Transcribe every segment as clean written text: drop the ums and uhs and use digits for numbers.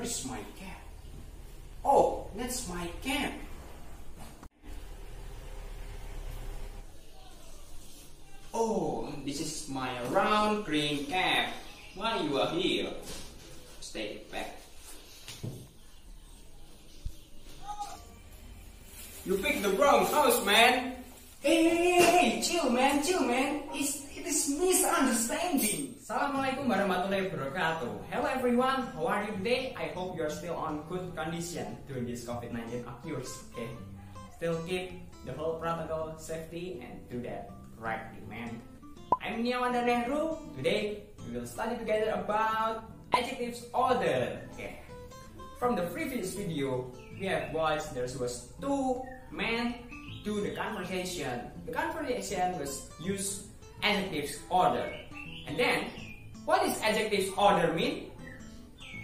Where is my cap? Oh, that's my cap. Oh, this is my round green cap. Why you are here? Take it back. You picked the wrong house, man. Hey, chill man. It is misunderstanding. Assalamualaikum warahmatullahi wabarakatuh. Hello everyone, how are you today? I hope you are still on good condition during this COVID-19 occurs. Okay, still keep the whole protocol safety and do that correctly, man. I'm Dian dan Nehru. Today we will study together about Adjectives Order. Okay. From the previous video, we have watched there was two men do the conversation. The conversation was use Adjectives Order. And then, what is Adjectives Order mean?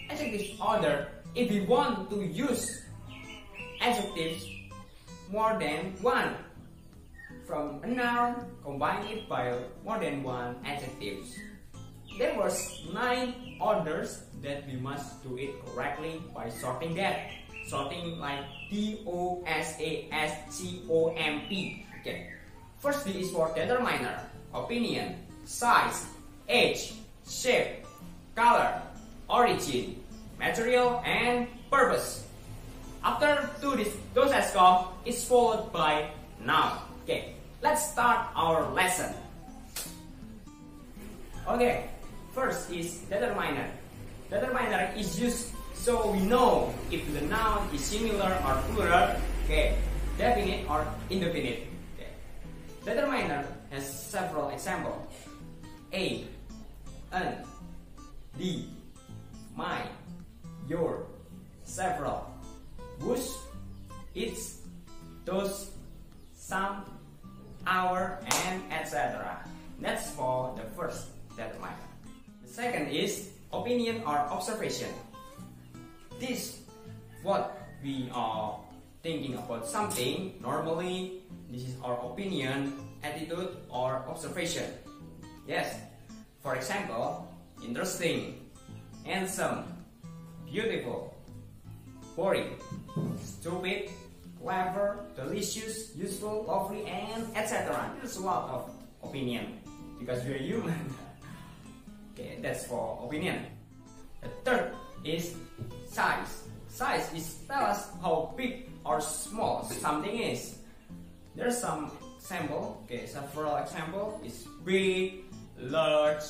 Adjectives Order, if we want to use adjectives more than one from a noun, combine it by more than one adjectives. There was 9 orders that we must do it correctly by sorting that. Sorting like DOSASCOMP. Okay. First D is for determiner, opinion, size, age, shape, color, origin, material, and purpose. After those has come, is followed by noun. Okay, let's start our lesson. Okay, first is determiner. Determiner is used so we know if the noun is singular or plural, okay, definite or indefinite. Okay. Determiner has several examples. A, an, the, my, your, several, whose, its, those, some, our, and etc. That's for the first determiner. The second is opinion or observation. This what we are thinking about something. Normally, this is our opinion, attitude, or observation. Yes. For example, interesting, handsome, beautiful, boring, stupid, clever, delicious, useful, lovely, and etc. There's a lot of opinion because we are human. Okay, that's for opinion. The third is size. Size is tell us how big or small something is. There's some example. Okay, several example is big, large,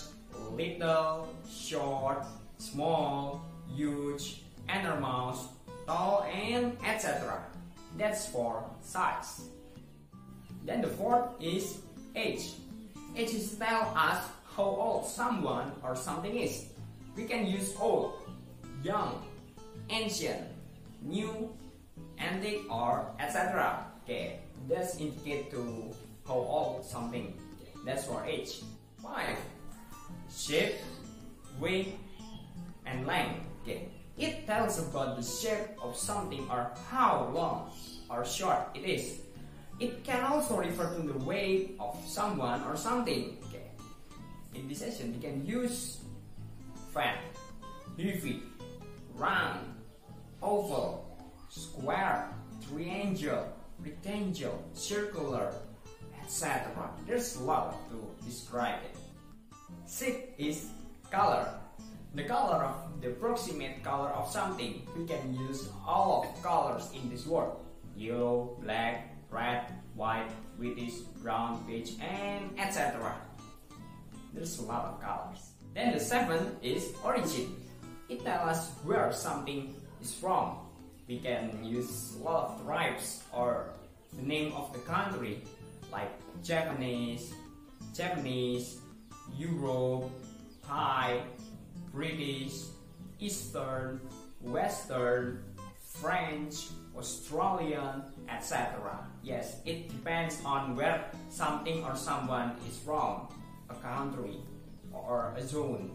little, short, small, huge, enormous, tall, and etc. That's for size. Then the fourth is age. Age is tell us how old someone or something is. We can use old, young, ancient, new, antique, or etc. Okay, that's indicate to how old something. Okay, that's for age. 5. Shape, weight, and length. Okay, it tells about the shape of something or how long or short it is. It can also refer to the weight of someone or something. Okay, in this session we can use fat, heavy, round, oval, square, triangle, rectangle, circular, etc. There's a lot to describe it. 6 is color. The color of the approximate color of something. We can use all of colors in this word. Yellow, black, red, white, whitish, brown, beige, and etc. There's a lot of colors. Then the 7th is origin. It tells us where something is from. We can use a lot of tribes or the name of the country like Japanese, Europe, Thai, British, Eastern, Western, French, Australian, etc. Yes, it depends on where something or someone is from, a country or a zone.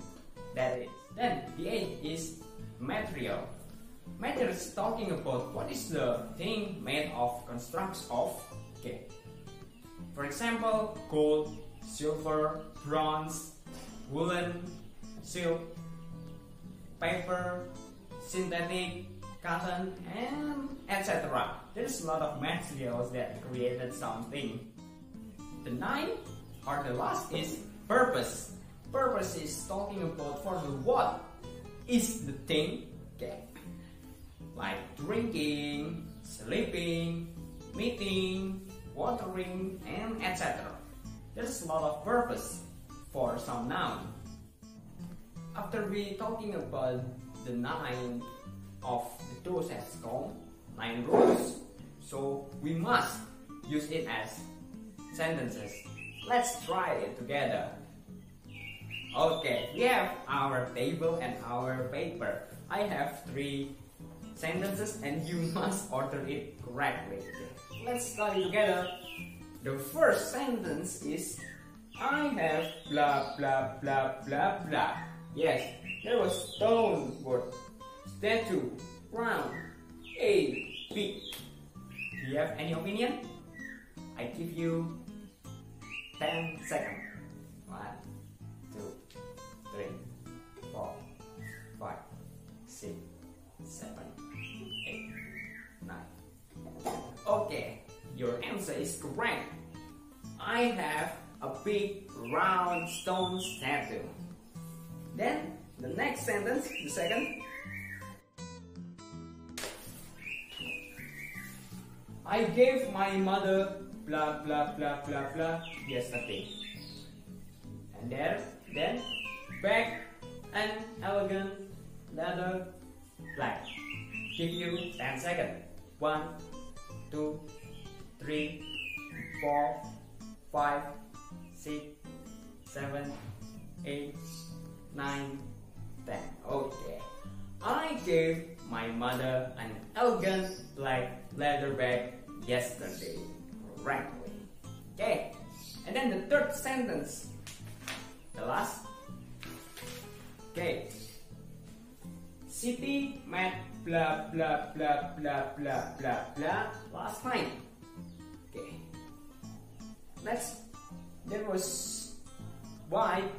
That is. Then the 8th is material. Material is talking about what is the thing made of, constructs of. Okay. For example, gold, silver, bronze, woolen, silk, paper, synthetic, cotton, and etc. There's a lot of materials that created something. The ninth or the last is purpose. Purpose is talking about for the what is the thing, okay, like drinking, sleeping, meeting, watering, and etc. There's a lot of purpose for some noun. After we talking about the 9 of the do's and don'ts, 9 rules, so we must use it as sentences. Let's try it together. Okay, we have our table and our paper. I have 3 sentences and you must order it correctly. Okay. Let's study together. The first sentence is I have blah blah blah blah blah. Yes, there was stone, word, statue, round, A, B. Do you have any opinion? I give you 10 seconds. 1, 2, 3, 4, 5, 6, 7, 8, 9. Okay, your answer is correct. I have a big round stone statue. Then the next sentence, the second. I gave my mother blah blah blah blah blah yesterday. And then bag an elegant leather bag. Give you 10 seconds. 1, 2, 3, 4, 5, 6, 7, 8, 9, 10. Okay. I gave my mother an elegant black leather bag yesterday. Correctly. Okay. And then the third sentence. The last. Okay. Siti met blah blah blah blah blah blah blah last night. Okay. There was white,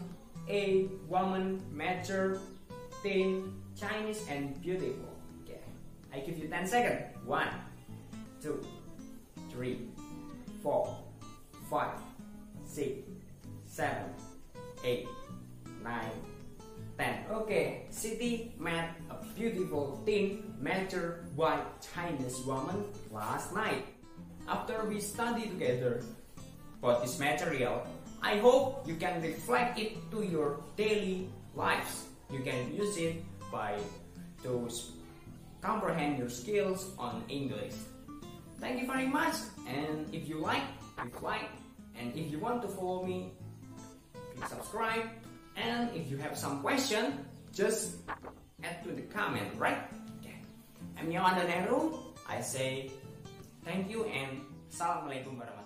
a woman, mature, thin, Chinese, and beautiful. Okay. I give you 10 seconds. 1, 2, 3, 4, 5, 6, 7, 8, 9, 10. Okay. Siti met a beautiful, thin, mature, white, Chinese woman last night. After we study together about this material, I hope you can reflect it to your daily lives. You can use it to comprehend your skills on English. Thank you very much, and if you like, and if you want to follow me, please subscribe, and if you have some question, just add to the comment, right? Okay. I'm Yohan Nehru. I say thank you and Assalamualaikum warahmatullahi wabarakatuh.